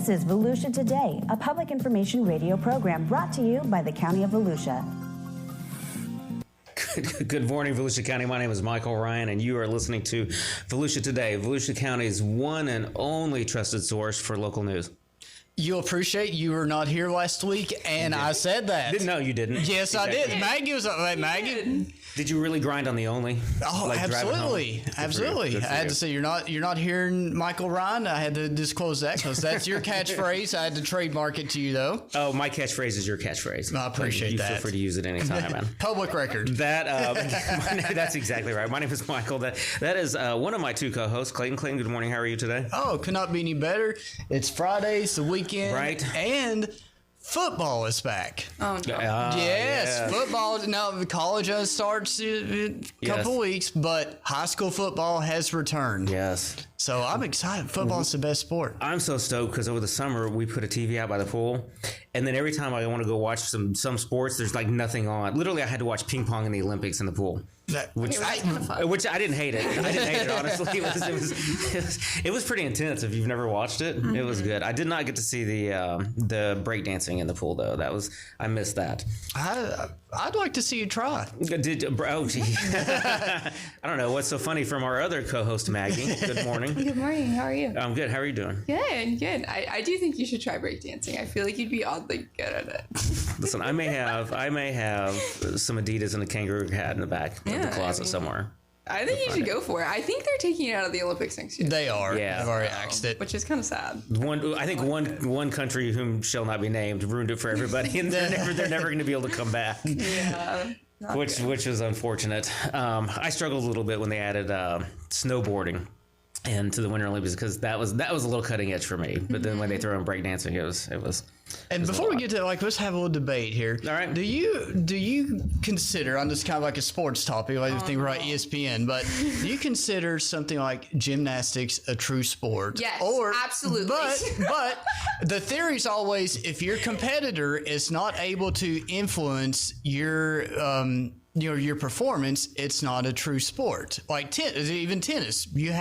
This is Volusia Today, a public information radio program brought to you by the County of Volusia. Good morning, Volusia County. My name is Michael Ryan, and you are listening to Volusia Today, Volusia County's one and only trusted source for local news. You'll appreciate you were not here last week, and I said that. No, you didn't. Yes, exactly. I did. Maggie was like, Maggie. Did you really grind on the only? Oh, like absolutely, absolutely. I had to say you're not hearing Michael Ryan. I had to disclose that because that's your catchphrase. I had to trademark it to you though. Oh, my catchphrase is your catchphrase. I appreciate that. You feel free to use it anytime, man. Public record. That's exactly right. My name is Michael. That is one of my two co-hosts, Clayton. Clayton, good morning. How are you today? Oh, could not be any better. It's Friday. It's the weekend, right? And football is back. Oh, no. Yes, football. Now, the college starts in a couple weeks, but high school football has returned. Yes. So I'm excited. Football is the best sport. I'm so stoked because over the summer, we put a TV out by the pool. And then every time I want to go watch some sports, there's like nothing on. Literally, I had to watch ping pong in the Olympics in the pool. Which I didn't hate it. I didn't hate it, honestly. It was pretty intense if you've never watched it. Mm-hmm. It was good. I did not get to see the breakdancing in the pool, though. I missed that. I'd like to see you try. I don't know. What's so funny from our other co-host, Maggie. Good morning. Good morning. How are you? I'm good. How are you doing? Good. I do think you should try breakdancing. I feel like you'd be oddly good at it. Listen, I may have some Adidas and a kangaroo hat in the back of the closet somewhere. I think you should go for it. I think they're taking it out of the Olympics next year. They are. Yeah. They've already axed it. Which is kind of sad. One country whom shall not be named ruined it for everybody, and they're never going to be able to come back. Yeah. Which is unfortunate. I struggled a little bit when they added snowboarding into the Winter Olympics because that was a little cutting edge for me. But then when they threw in breakdancing, it was. And before we get to let's have a little debate here. All right. Do you consider, on this kind of like a sports topic, like think we're at ESPN, but do you consider something like gymnastics a true sport? Yes, absolutely. But the theory is always if your competitor is not able to influence your performance, it's not a true sport. Like even tennis, you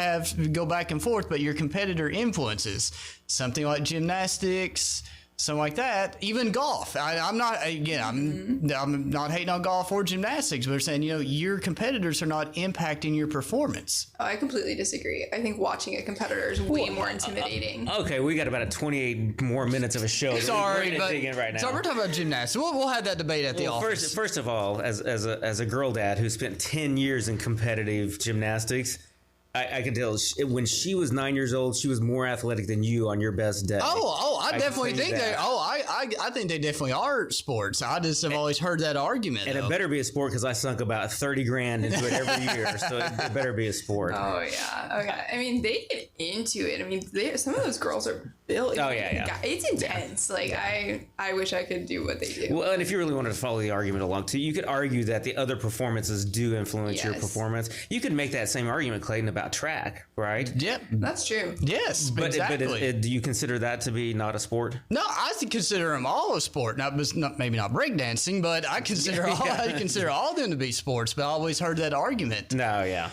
go back and forth, but your competitor influences. Something like gymnastics, something like that. Even golf. I'm not hating on golf or gymnastics, but we're saying your competitors are not impacting your performance. Oh, I completely disagree. I think watching a competitor is way more intimidating. Okay, we got about 28 more minutes of a show. Sorry, we're but dig in right now. So we're talking about gymnastics. We'll have that debate at the office. First of all, as a girl dad who spent 10 years in competitive gymnastics, I can tell when she was 9 years old, she was more athletic than you on your best day. I definitely think they. I think they definitely are sports. I just have always heard that argument. And it better be a sport because I sunk about $30,000 into it every year, so it better be a sport. Oh yeah, okay. I mean, they get into it. I mean, some of those girls are built. Oh yeah. It's intense. I wish I could do what they do. Well, and if you really wanted to follow the argument along too, you could argue that the other performances do influence your performance. You could make that same argument, Clayton, about track, right? Yep, that's true. Yes, but exactly. Do you consider that to be not a sport? No, I consider them all a sport. Maybe not breakdancing, but I consider all of them to be sports. But I always heard that argument. No, yeah.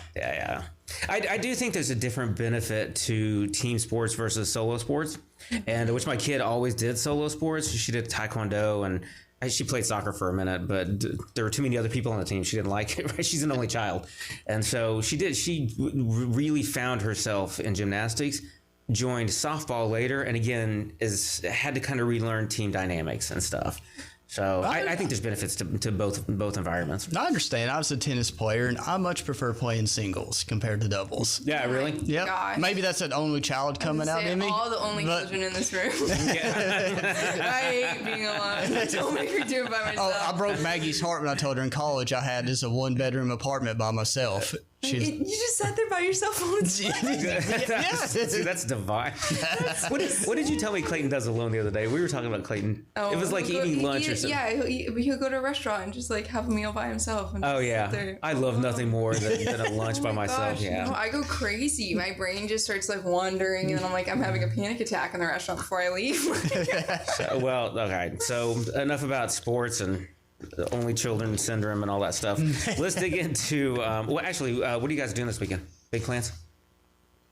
I do think there's a different benefit to team sports versus solo sports, and which my kid always did solo sports. She did taekwondo and she played soccer for a minute, but there were too many other people on the team. She didn't like it. Right? She's an only child. And so she really found herself in gymnastics, joined softball later, and again, had to kind of relearn team dynamics and stuff. So I think there's benefits to both environments. I understand. I was a tennis player, and I much prefer playing singles compared to doubles. Yeah, really? Yep. Gosh. Maybe that's an only child coming out in me. All the only children in this room. I hate being alone. Don't make me do it by myself. Oh, I broke Maggie's heart when I told her in college I had just a 1-bedroom apartment by myself. You just sat there by yourself all the time. See, that's divine. What did you tell me Clayton does alone the other day? We were talking about Clayton. It was like eating lunch or something. Yeah, he'll go to a restaurant and just like have a meal by himself. And yeah. I love nothing more than a lunch by myself. Gosh, yeah. No, I go crazy. My brain just starts like wandering, and I'm like, I'm having a panic attack in the restaurant before I leave. Okay. So enough about sports and only children syndrome and all that stuff. Let's dig into what are you guys doing this weekend? Big plans?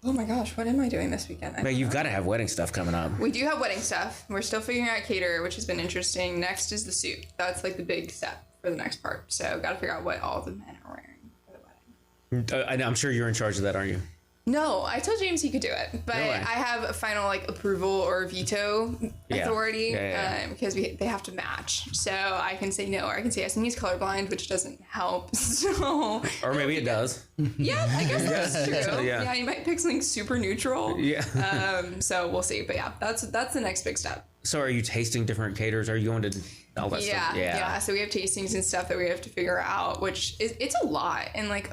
Oh my gosh, what am I doing this weekend? But you've got to have wedding stuff coming up. We do have wedding stuff. We're still figuring out caterer, which has been interesting. Next is the suit. That's like the big step for the next part. So got to figure out what all the men are wearing for the wedding. I'm sure you're in charge of that, aren't you? No, I told James he could do it, but No way. I have a final like approval or veto authority because they have to match. So I can say no, or I can say yes, and he's colorblind, which doesn't help. So Or maybe it does. yeah, I guess that's true. Yeah. Yeah, you might pick something super neutral. Yeah. So we'll see, but yeah, that's the next big step. So are you tasting different caterers? Are you going to all that stuff? Yeah. So we have tastings and stuff that we have to figure out, which it's a lot. And like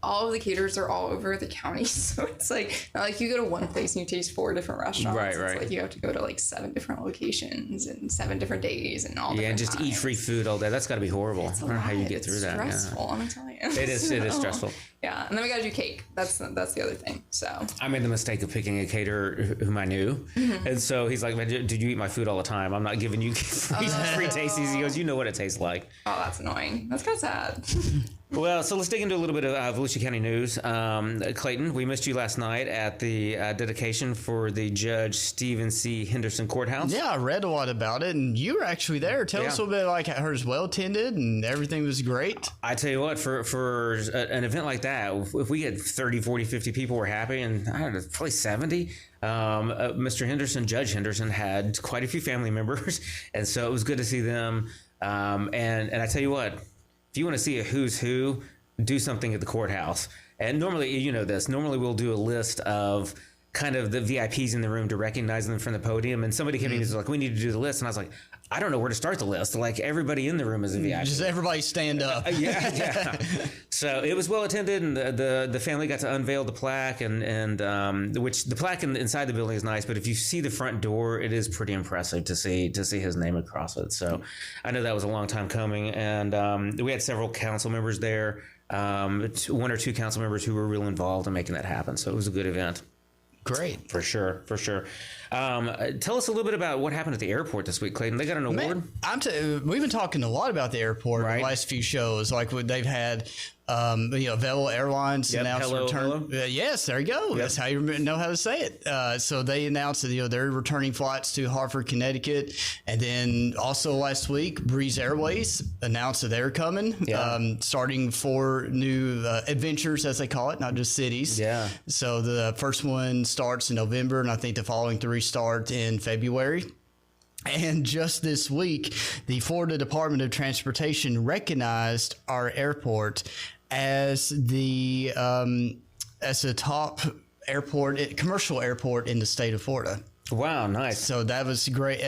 all of the caterers are all over the county. So it's like, not like you go to one place and you taste 4 different restaurants. Right. It's like you have to go to like 7 different locations and 7 different days and all Yeah, and just times. eat free food all day. That's got to be horrible. I don't know how you get through that. Stressful, I'm telling you. It is stressful. Yeah, and then we got to do cake. That's the other thing. So I made the mistake of picking a caterer whom I knew. And so he's like, did you eat my food all the time? I'm not giving you free tasties. He goes, you know what it tastes like. oh, that's annoying. That's kind of sad. Well, so let's dig into a little bit of Volusia County news. Clayton, we missed you last night at the dedication for the Judge Stephen C. Henderson Courthouse. Yeah, I read a lot about it, and you were actually there. Tell us a little bit like how hers well attended and everything was great. I tell you what, for an event like that, if we get 30, 40, 50 people, we're happy, and I don't know, probably 70. Mr. Henderson, Judge Henderson, had quite a few family members, and so it was good to see them. And I tell you what, if you want to see a who's who, do something at the courthouse. And normally, you know this, normally we'll do a list of kind of the VIPs in the room to recognize them from the podium. And somebody came in and was like, we need to do the list. And I was like, I don't know where to start the list. Like everybody in the room is a VIP. Just everybody stand up. Yeah. So it was well attended, and the family got to unveil the plaque, and which the plaque inside the building is nice, but if you see the front door, it is pretty impressive to see his name across it. So I know that was a long time coming, and we had several council members there, 1 or 2 council members who were real involved in making that happen. So it was a good event. Great. For sure. Tell us a little bit about what happened at the airport this week, Clayton. They got an award? We've been talking a lot about the airport in the last few shows. Like they've had, Velo Airlines announced return. Yes, there you go. Yep. That's how you know how to say it. So they announced that they're returning flights to Hartford, Connecticut, and then also last week, Breeze Airways announced that they're coming, starting 4 new adventures, as they call it, not just cities. Yeah. So the first one starts in November, and I think the following 3 start in February. And just this week, the Florida Department of Transportation recognized our airport as the top airport, commercial airport in the state of Florida. Wow, nice. So that was great,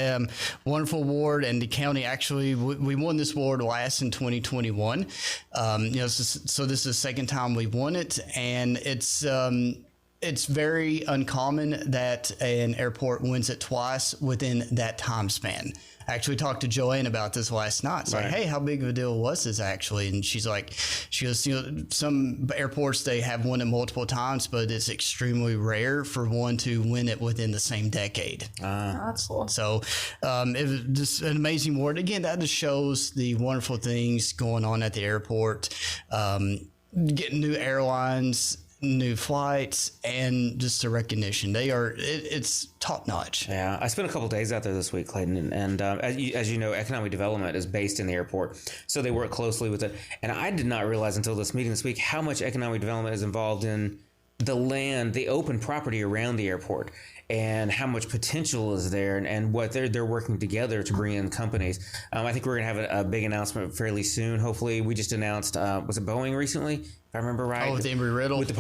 wonderful award, and the county actually we won this award last in 2021. So this is the second time we won it, and it's very uncommon that an airport wins it twice within that time span. I actually talked to Joanne about this last night. It's like, hey, how big of a deal was this actually? And she goes, some airports, they have won it multiple times, but it's extremely rare for one to win it within the same decade. That's cool. So it was just an amazing award. Again, that just shows the wonderful things going on at the airport, getting new airlines, new flights, and just the recognition. It's top notch. Yeah, I spent a couple days out there this week, Clayton, and as you know, economic development is based in the airport, so they work closely with it. And I did not realize until this meeting this week how much economic development is involved in the land, the open property around the airport, and how much potential is there, and what they're working together to bring in companies. I think we're gonna have a big announcement fairly soon. Hopefully, we just announced was it Boeing recently, if I remember right? Oh, with Embry-Riddle, with the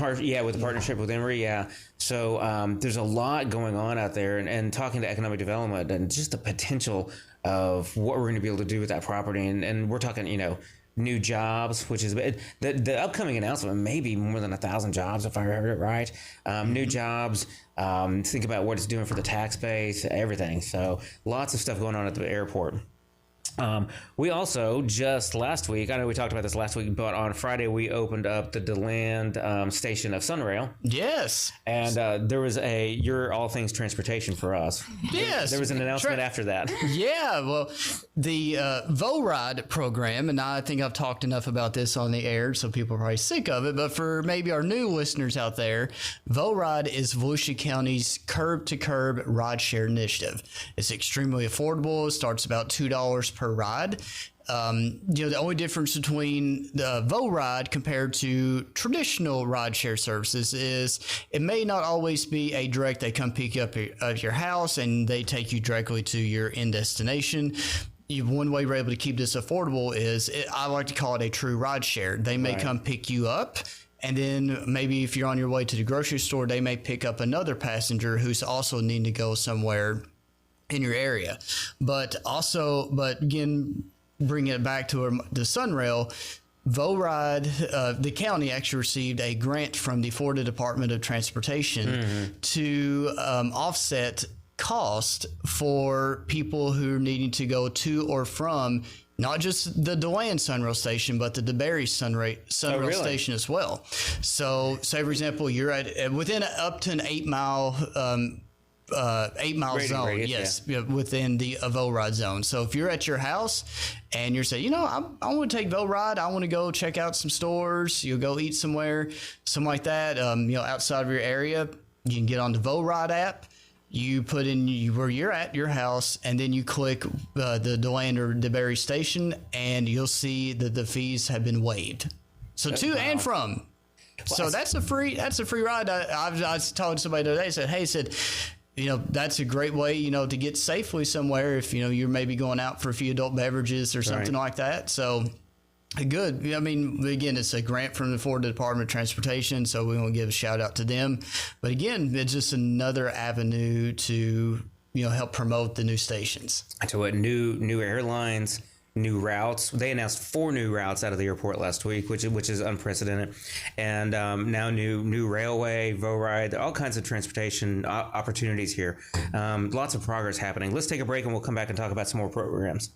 partnership with Emory. Yeah, so there's a lot going on out there, and talking to economic development and just the potential of what we're going to be able to do with that property, and we're talking, new jobs, which is the upcoming announcement, maybe more than 1,000 jobs, if I heard it right. New jobs, think about what it's doing for the tax base, everything. So lots of stuff going on at the airport. We also just last week, I know we talked about this last week, but on Friday we opened up the DeLand station of SunRail. Yes. And there was you're all things transportation for us. Yes. There was an announcement after that. Yeah, well, the VoRide program, and I think I've talked enough about this on the air, so people are probably sick of it, but for maybe our new listeners out there, VoRide is Volusia County's curb-to-curb rideshare initiative. It's extremely affordable. It starts about $2 per ride. The only difference between the VoRide compared to traditional rideshare services is it may not always be a direct, they come pick you up at your house and they take you directly to your end destination. One way we're able to keep this affordable is, I like to call it a true rideshare. They may come pick you up, and then maybe if you're on your way to the grocery store, they may pick up another passenger who's also needing to go somewhere in your area. But again, bringing it back to the SunRail, VoRide, the county actually received a grant from the Florida Department of Transportation to offset cost for people who are needing to go to or from not just the DeLand SunRail station, but the DeBary SunRail station as well. So, say for example, you're at within up to an 8-mile 8-mile zone, radius, within the VoRide zone. So if you're at your house and you're saying, I want to take VoRide, I want to go check out some stores, you'll go eat somewhere, something like that, outside of your area, you can get on the VoRide app. You put in where you're at, your house, and then you click the DeLand or DeBary station, and you'll see that the fees have been waived. So and from. So that's a free ride. I told somebody today, said, that's a great way, to get safely somewhere if, you're maybe going out for a few adult beverages or something like that. So good. I mean, again, it's a grant from the Florida Department of Transportation, so we want to give a shout out to them. But again, it's just another avenue to, help promote the new stations. To what new airlines, new routes. They announced 4 new routes out of the airport last week, which is unprecedented. And now new railway, VoRide, all kinds of transportation opportunities here. Lots of progress happening. Let's take a break and we'll come back and talk about some more programs.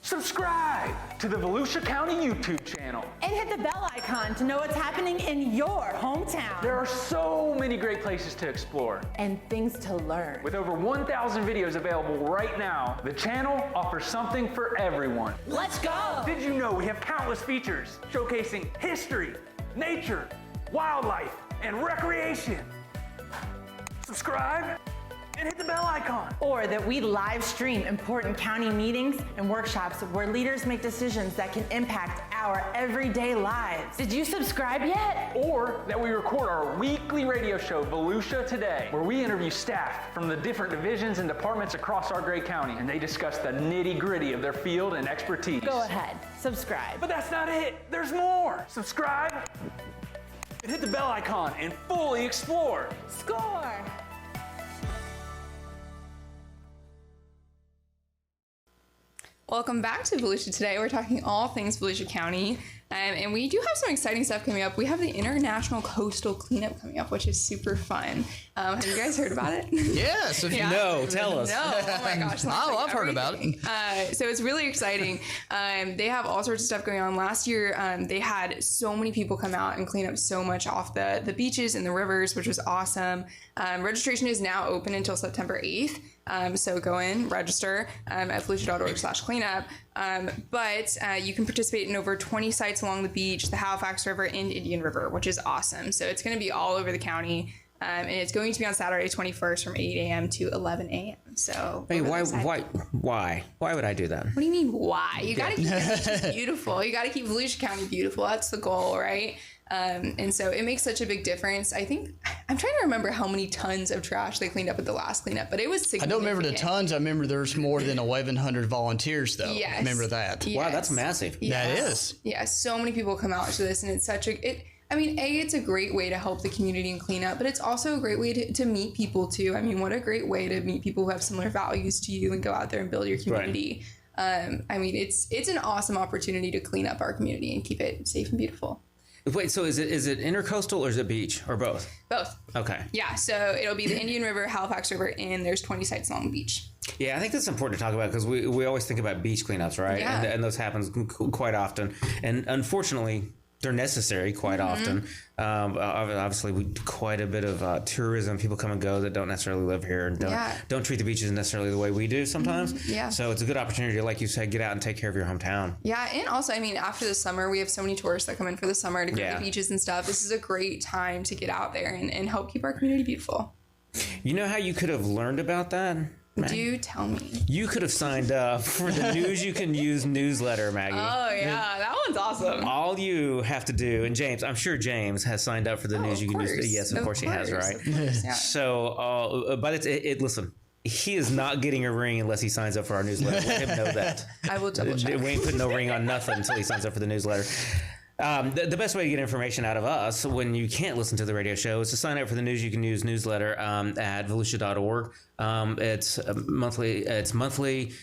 Subscribe to the Volusia County YouTube channel. And hit the bell icon to know what's happening in your hometown. There are so many great places to explore. And things to learn. With over 1,000 videos available right now, the channel offers something for everyone. Let's go! Did you know we have countless features showcasing history, nature, wildlife, and recreation? Subscribe and hit the bell icon. Or that we live stream important county meetings and workshops where leaders make decisions that can impact our everyday lives. Did you subscribe yet? Or that we record our weekly radio show, Volusia Today, where we interview staff from the different divisions and departments across our great county, and they discuss the nitty-gritty of their field and expertise. Go ahead, subscribe. But that's not it. There's more. Subscribe and hit the bell icon and fully explore. Score! Welcome back to Volusia Today. We're talking all things Volusia County, and we do have some exciting stuff coming up. We have the International Coastal Cleanup coming up, which is super fun. Have you guys heard about it? Yes. No, tell us. No, oh my gosh. I've heard about it. So it's really exciting. They have all sorts of stuff going on. Last year, they had so many people come out and clean up so much off the beaches and the rivers, which was awesome. Registration is now open until September 8th. So go in, register at volusia.org/cleanup. But you can participate in over 20 sites along the beach, the Halifax River, and Indian River, which is awesome. So it's going to be all over the county. And it's going to be on Saturday 21st from 8 a.m. to 11 a.m. So Hey, why would I do that? What do you mean, why? You got to keep it beautiful. You got to keep Volusia County beautiful. That's the goal, right? And so it makes such a big difference. I think, I'm trying to remember how many tons of trash they cleaned up at the last cleanup, but it was significant. I don't remember the tons. I remember there's more than 1,100 volunteers, though. Yes. I remember that. Yes. Wow, that's massive. Yes. That is. Yeah, so many people come out to this, and it's it's a great way to help the community and clean up, but it's also a great way to meet people too. I mean, what a great way to meet people who have similar values to you and go out there and build your community. Right. It's an awesome opportunity to clean up our community and keep it safe and beautiful. Wait, so is it intercoastal or is it beach or both? Both. Okay. Yeah, so it'll be the Indian River, Halifax River, and there's 20 sites along the beach. Yeah, I think that's important to talk about because we always think about beach cleanups, right? Yeah. And those happen quite often. And unfortunately, they're necessary quite often. Obviously, we do quite a bit of tourism. People come and go that don't necessarily live here and don't treat the beaches necessarily the way we do sometimes. Yeah. So it's a good opportunity, like you said, get out and take care of your hometown. Yeah, and also, I mean, after the summer, we have so many tourists that come in for the summer to go to the beaches and stuff. This is a great time to get out there and help keep our community beautiful. You know how you could have learned about that? Maggie? Do tell me. You could have signed up for the News You Can Use newsletter, Maggie. Oh, yeah. That one's awesome. All you have to do, and James, I'm sure James has signed up for the News You Can Use. Yes, of course he has, right? Of course, yeah. So, but listen, he is not getting a ring unless he signs up for our newsletter. Let him know that. I will double check. We ain't putting no ring on nothing until he signs up for the newsletter. The best way to get information out of us when you can't listen to the radio show is to sign up for the News You Can Use newsletter at volusia.org. It's monthly,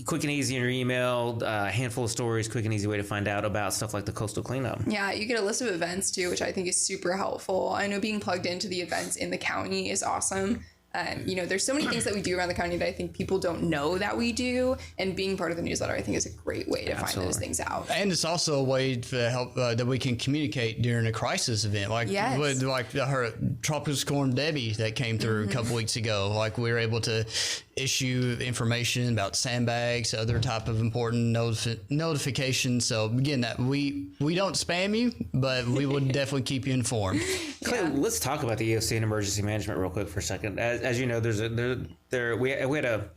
quick and easy in your email, a handful of stories, quick and easy way to find out about stuff like the coastal cleanup. Yeah, you get a list of events too, which I think is super helpful. I know being plugged into the events in the county is awesome. There's so many things that we do around the county that I think people don't know that we do, and being part of the newsletter, I think, is a great way to find those things out. And it's also a way to help that we can communicate during a crisis event, like her Tropical Storm Debbie that came through a couple weeks ago. Like we were able to issue information about sandbags, other type of important notifications. So again, that we don't spam you, but we would definitely keep you informed. Clay, let's talk about the EOC and emergency management real quick for a second. As you know, we had a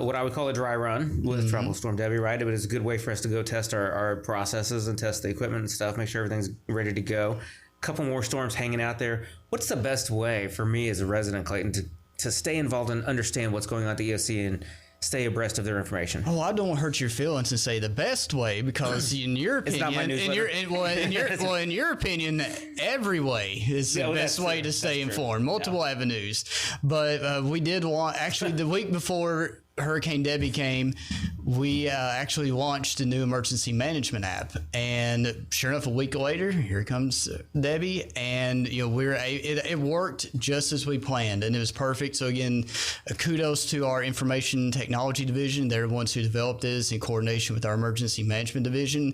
what I would call a dry run with Tropical Storm Debbie, right? But it's a good way for us to go test our processes and test the equipment and stuff, make sure everything's ready to go. A couple more storms hanging out there. What's the best way for me as a resident, Clayton, to stay involved and understand what's going on at the EOC and stay abreast of their information? Oh, I don't hurt your feelings and say the best way, because in your opinion, it's not my newsletter. in your opinion, every way is the best way to stay informed. Multiple avenues, but we did want the week before Hurricane Debbie came, we actually launched a new emergency management app, and sure enough, a week later, here comes Debbie, and it worked just as we planned, and it was perfect. So again, kudos to our information technology division. They're the ones who developed this in coordination with our emergency management division.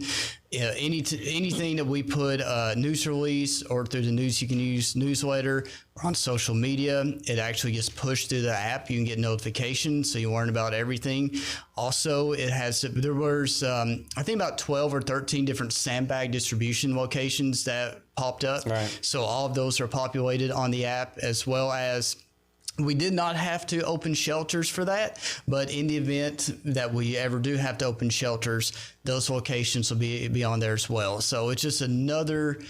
Anything that we put news release or through the News You Can Use newsletter or on social media, it actually gets pushed through the app. You can get notifications, so you learn about everything. Also, there was I think about 12 or 13 different sandbag distribution locations that popped up. Right. So all of those are populated on the app, as well as we did not have to open shelters for that, but in the event that we ever do have to open shelters, those locations will be on there as well. So it's just another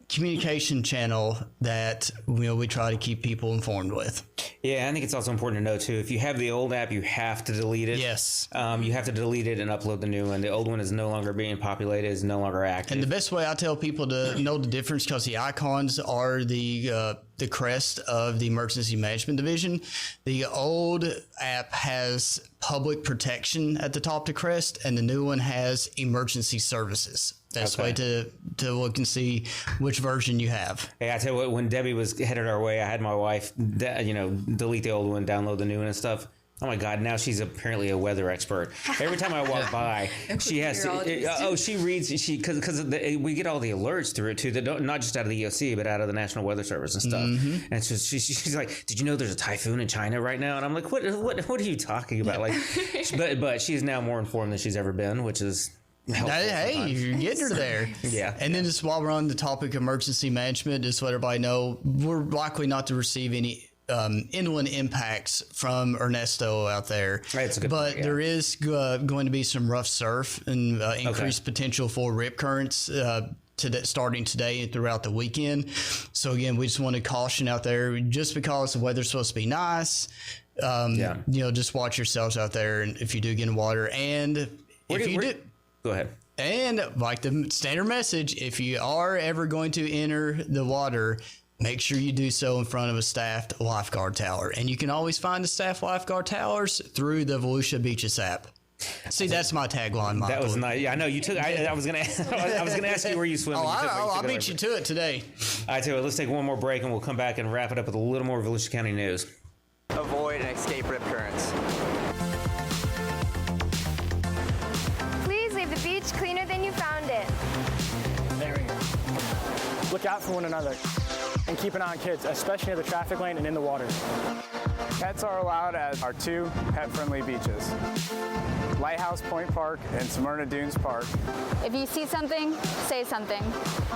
communication channel that we try to keep people informed with. Yeah, I think it's also important to know too, if you have the old app, you have to delete it. Yes. You have to delete it and upload the new one. The old one is no longer being populated, is no longer active. And the best way I tell people to know the difference, because the icons are the crest of the emergency management division. The old app has public protection at the top of the crest, and the new one has emergency services. That's way to look and see which version you have. Hey, I tell you what, when Debbie was headed our way, I had my wife, delete the old one, download the new one and stuff. Oh my God! Now she's apparently a weather expert. Every time I walk by, she has to. She reads. Because we get all the alerts through it too. That don't, not just out of the EOC, but out of the National Weather Service and stuff. Mm-hmm. And so she's like, "Did you know there's a typhoon in China right now?" And I'm like, "What are you talking about?" Like, but she's now more informed than she's ever been, which is. Hey, you're getting her there. Yeah. And then just while we're on the topic of emergency management, just let everybody know we're likely not to receive any inland impacts from Ernesto out there. That's a good point, yeah. There is going to be some rough surf and increased potential for rip currents starting today and throughout the weekend. So again, we just want to caution out there, just because the weather's supposed to be nice. Just watch yourselves out there, and if you do get in water, and go ahead. And like the standard message, if you are ever going to enter the water, make sure you do so in front of a staffed lifeguard tower. And you can always find the staffed lifeguard towers through the Volusia Beaches app. See, that's my tagline, Michael. That was nice. Yeah, I know you took. I was gonna. I was gonna ask you where you swim. I'll beat you to it today. All right, so let's take one more break, and we'll come back and wrap it up with a little more Volusia County news. Avoid and escape rip currents. Please leave the beach cleaner than you found it. There we go. Look out for one another and keep an eye on kids, especially near the traffic lane and in the water. Pets are allowed at our 2 pet-friendly beaches, Lighthouse Point Park and Smyrna Dunes Park. If you see something, say something.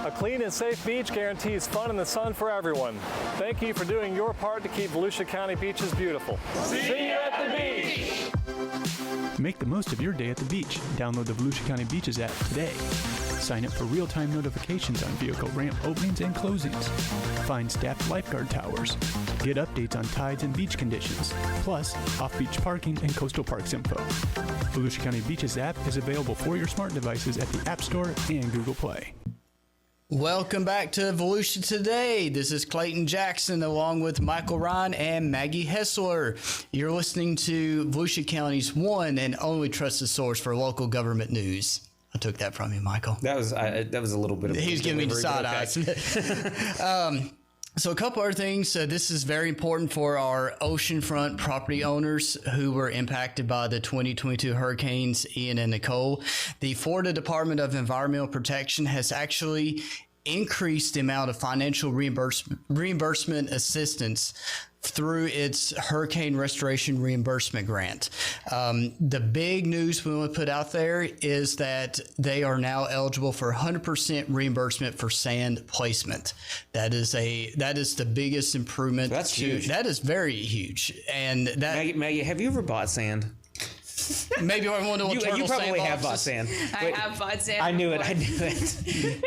A clean and safe beach guarantees fun in the sun for everyone. Thank you for doing your part to keep Volusia County beaches beautiful. See you at the beach! Make the most of your day at the beach. Download the Volusia County Beaches app today. Sign up for real-time notifications on vehicle ramp openings and closings. Find staffed lifeguard towers. Get updates on tides and beach conditions. Plus, off-beach parking and coastal parks info. Volusia County Beaches app is available for your smart devices at the App Store and Google Play. Welcome back to Volusia Today. This is Clayton Jackson along with Michael Ryan and Maggie Hessler. You're listening to Volusia County's one and only trusted source for local government news. I took that from you, Michael. That was a little bit of. He was giving me the side eyes. So a couple other things. This is very important for our oceanfront property owners who were impacted by the 2022 hurricanes Ian and Nicole. The Florida Department of Environmental Protection has actually increased the amount of financial reimbursement assistance through its Hurricane Restoration Reimbursement Grant. The big news we want to put out there is that they are now eligible for 100% reimbursement for sand placement. That is the biggest improvement. That's huge. That is very huge. And that Maggie, have you ever bought sand? Maybe I want to. You probably have bought sand. I have bought sand. I knew it.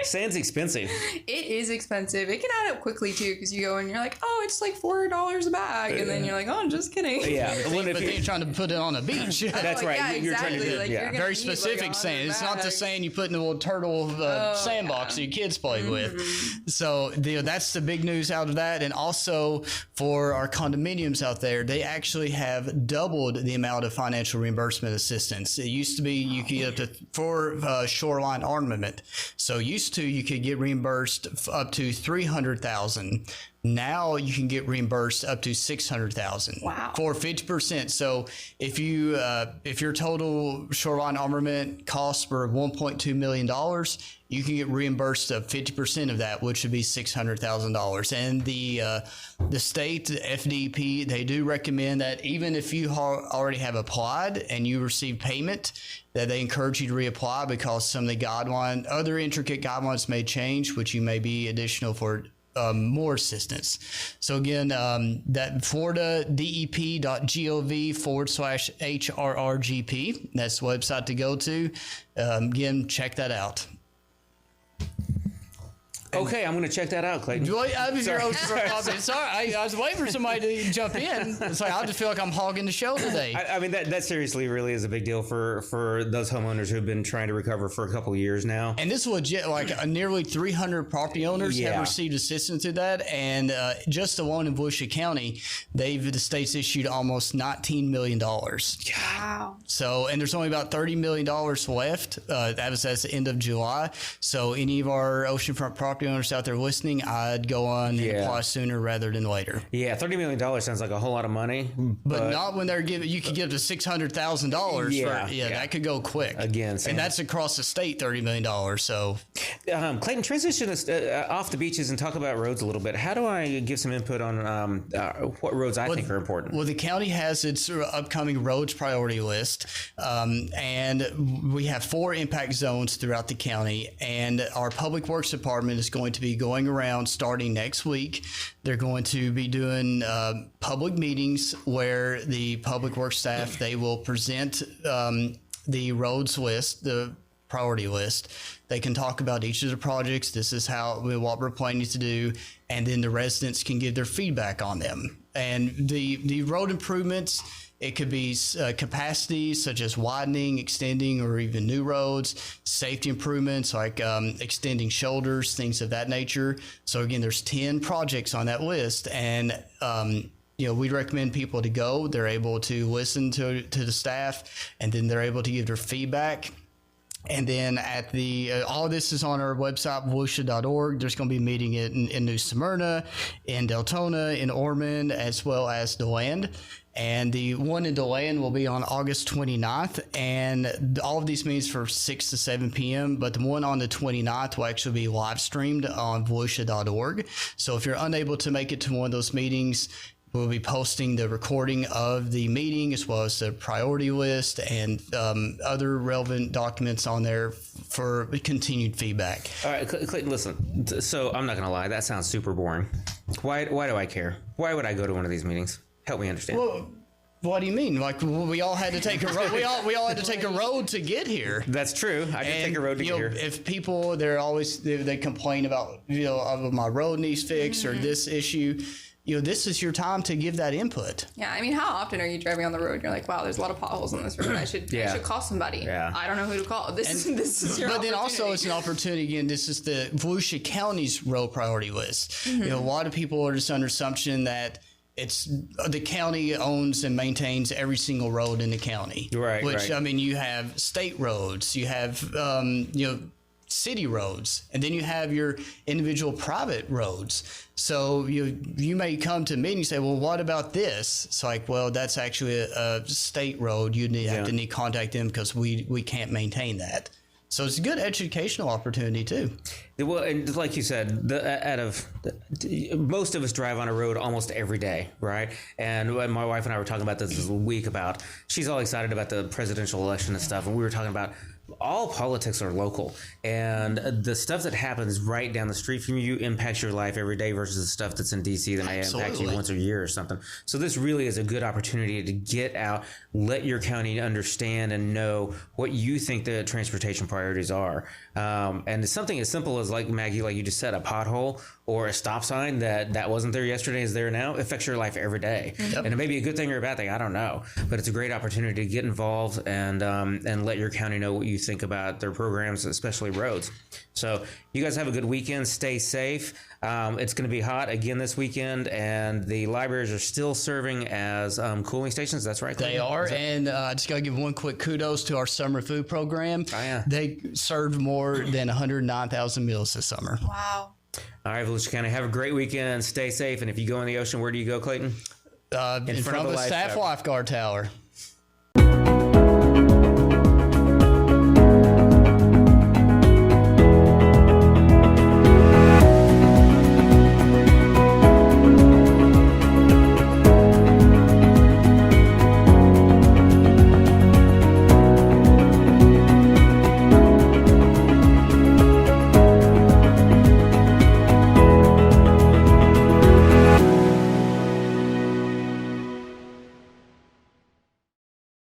Sand's expensive. It is expensive. It can add up quickly too, because you go and you're like, oh, it's like $4 a bag, and then you're like, oh, I'm just kidding. Yeah, but then you're trying to put it on a beach. That's right. Yeah, You're trying to do like, yeah. Very specific sand. It's not the sand you put in the little turtle sandbox that your kids play with. So that's the big news out of that. And also for our condominiums out there, they actually have doubled the amount of financial reimbursement assistance. It used to be you could get up to for shoreline armament. So used to you could get reimbursed up to $300,000. Now you can get reimbursed up to $600,000 for 50%. So if your total shoreline armament costs were $1.2 million, you can get reimbursed of 50% of that, which would be $600,000. And the state, the FDEP, they do recommend that even if you already have applied and you receive payment, that they encourage you to reapply because some of the other intricate guidelines may change, which you may be additional for more assistance. So again, that FloridaDEP.gov/HRRGP. That's the website to go to. Again, check that out. Okay, I'm going to check that out, Clayton. Sorry, I was waiting for somebody to jump in. It's like I just feel like I'm hogging the show today. I mean, that seriously really is a big deal for those homeowners who have been trying to recover for a couple of years now. And this is legit, like nearly 300 property owners have received assistance through that. And just alone in Volusia County, the state's issued almost $19 million. Wow. So, and there's only about $30 million left. That's the end of July. So any of our oceanfront property owners out there listening, I'd go on and apply sooner rather than later. Yeah, $30 million sounds like a whole lot of money. But not when they're giving, you could give to $600,000. Yeah, that could go quick. Again, and that's across the state, $30 million. So, Clayton, transition us off the beaches and talk about roads a little bit. How do I give some input on what roads I think are important? Well, the county has its upcoming roads priority list, and we have 4 impact zones throughout the county, and our public works department is going to be going around starting next week. They're going to be doing public meetings where the public works staff, they will present the roads list, the priority list. They can talk about each of the projects. This is what we're planning to do. And then the residents can give their feedback on them. And the road improvements, it could be capacity such as widening, extending, or even new roads, safety improvements like extending shoulders, things of that nature. So again, there's 10 projects on that list, and we'd recommend people to go. They're able to listen to the staff, and then they're able to give their feedback. And then at all this is on our website, volusia.org. There's going to be a meeting in New Smyrna, in Daytona, in Ormond, as well as DeLand. And the one in DeLand will be on August 29th. And all of these meetings for 6 to 7 p.m. But the one on the 29th will actually be live streamed on volusia.org. So if you're unable to make it to one of those meetings, we'll be posting the recording of the meeting as well as the priority list and other relevant documents on there for continued feedback. All right, Clayton, listen. So I'm not going to lie. That sounds super boring. Why do I care? Why would I go to one of these meetings? Help me understand. Well, what do you mean? Like we all had to take a road. We all had to take a road to get here. That's true. I did take a road to get here. If people, they complain about my road needs fixed or this issue. This is your time to give that input. Yeah, I mean, how often are you driving on the road? You're like, wow, there's a lot of potholes on this road. I should call somebody. Yeah. I don't know who to call. This is your. But then also, it's an opportunity. Again, this is the Volusia County's road priority list. A lot of people are just under assumption that it's the county owns and maintains every single road in the county. Right. Which I mean, you have state roads, you have city roads, and then you have your individual private roads. So you may come to me and you say, well, what about this? It's like, well, that's actually a state road. You have to contact them because we can't maintain that. So it's a good educational opportunity too. Well, and like you said, most of us drive on a road almost every day, right? And my wife and I were talking about this week about, she's all excited about the presidential election and stuff, and we were talking about all politics are local, and the stuff that happens right down the street from you impacts your life every day versus the stuff that's in DC that may impact you once a year or something. So this really is a good opportunity to get out, let your county understand and know what you think the transportation priorities are. And it's something as simple as, like Maggie, like you just said, a pothole or a stop sign that wasn't there yesterday is there now affects your life every day. And it may be a good thing or a bad thing, I don't know, but it's a great opportunity to get involved and let your county know what you think about their programs, especially roads. So you guys have a good weekend. Stay safe. It's going to be hot again this weekend, and the libraries are still serving as cooling stations. That's right. They are. And I just got to give one quick kudos to our summer food program. Oh, yeah. They served more than 109,000 meals this summer. Wow. All right, Volusia County, have a great weekend. Stay safe. And if you go in the ocean, where do you go, Clayton? In front of the staff lifeguard tower.